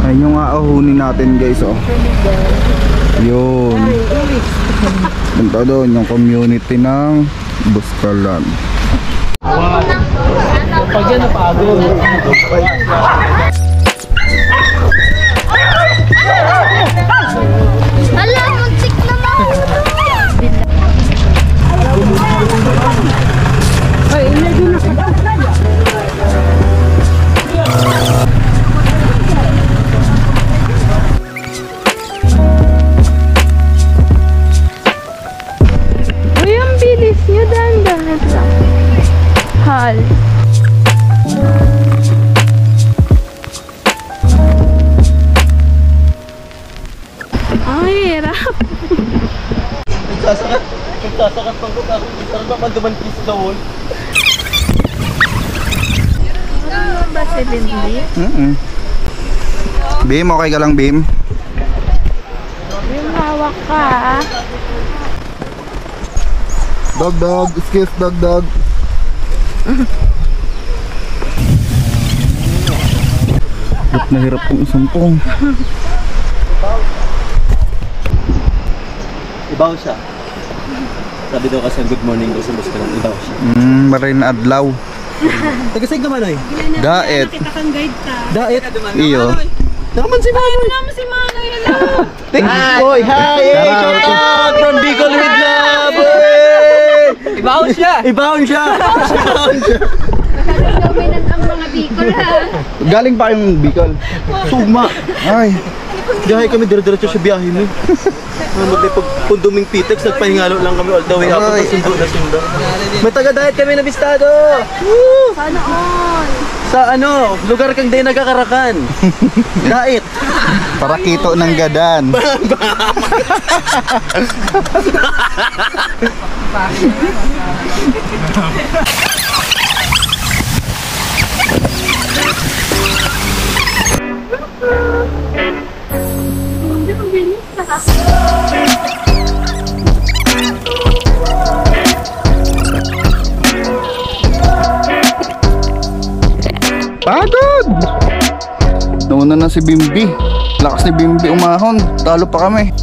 Ayun yung aahunin natin guys, oh. Yun. Punta doon yung community ng Buskalan. Pag yan napagod. Hala, muntik naman! Ay, hindi na sa Uy, ang bilis nyo, dahan-dahan lang. Hal. Ang hirap. Nagsasakat pang kung ako. Sarap naman dumantis sa wall. Ano ba si Lindy? Bim, okay ka lang, Bim? Yung hawak ka. Dog, excuse dog. Ba't nahirap kong isumpong? Ibaw siya. Sabi daw kasi good morning daw sa Buskalan. Ibaw siya. Marin adlaw. Tagasig naman oy. Daet. Kita kang guide ka. Daet. Iyo. Naman si Manoy. Naman si Manoy, hello! Boy, hi! Shout out from Bicol with love! Ibaon siya! Ibaon siya! Dominant ang mga Bicol ha. Galing pa yung Bicol. Sugma! Ay. Biyahe kami, dire-diretso sa biyahe mo. Pagpunduming Pitex, nagpahingalo lang kami all the way up. Sundo na sundo. May taga-diet kami na bistado! Sana all. Sa ano, lugar kang di nagkakarakan. Diet! Parakito ng gadan. Pagod! Nauna na si Bimbi. Lakas ni Bimbi umahon. Talo pa kami.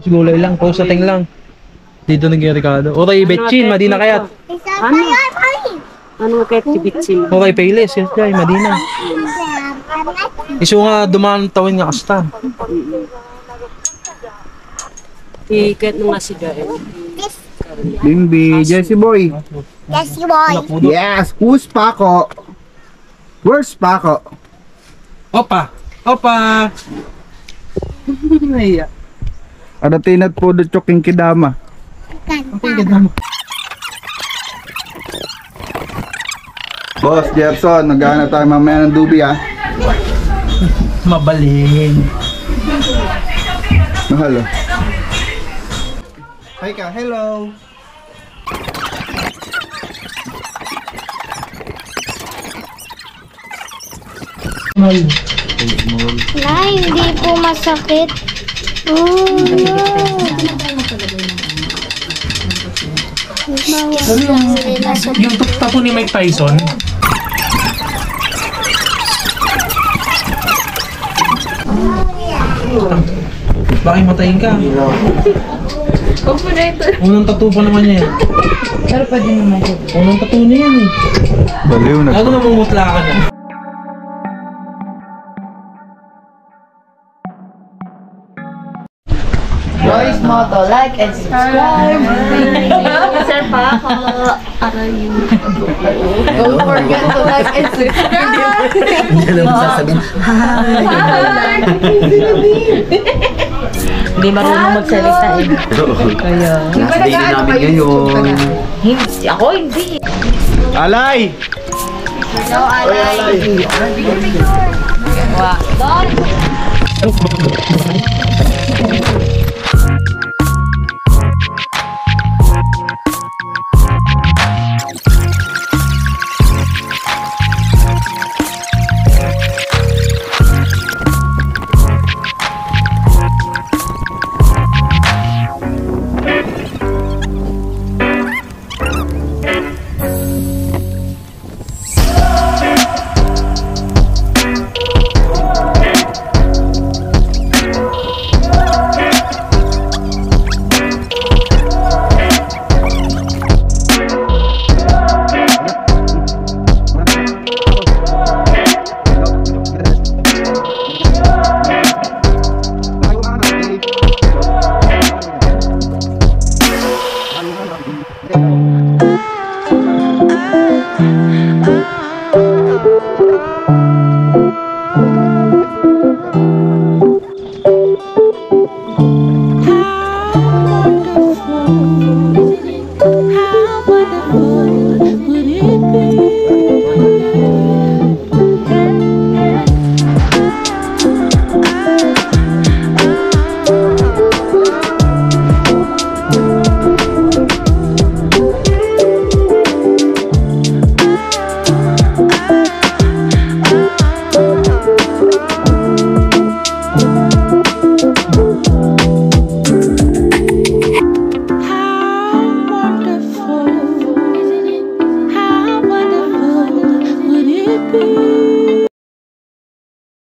Gulay lang, pausating lang. Dito nag-Ricardo. Okay, Betchin, Madina kayat. Ano kahit si Bitsin? Okay, Payless, yes, kay Madina. Iso nga dumaan tawin nga kasta. Kahit nung nga si Gael. Bimbi, Jesse boy. Yes, you boy. Yes, who's Paco? Where's Paco? Opa! Opa! Naiya. Ada tinat po do choking kidama. Boss Jefferson, naghahanap tayo mamaya ng dubi ah. Mabaling. Mahal oh. Hi ka, hello. Nay, hindi po masakit. Yung tapo ni Mike Tyson. Bakit matayin ka? Unang tattoo pa naman niya. Pero pwede naman yun. Unang tattoo niya yan eh. Baliw na. Lalo namumutla ka na. Voice Moto, like and subscribe. Sir Paco, don't forget to like and subscribe. Hindi lang sasabihin. Hi! Hindi marunong magsalita eh. Kaya. Last day na namin ngayon. Hindi, ako hindi. Alay! No, alay. Wow.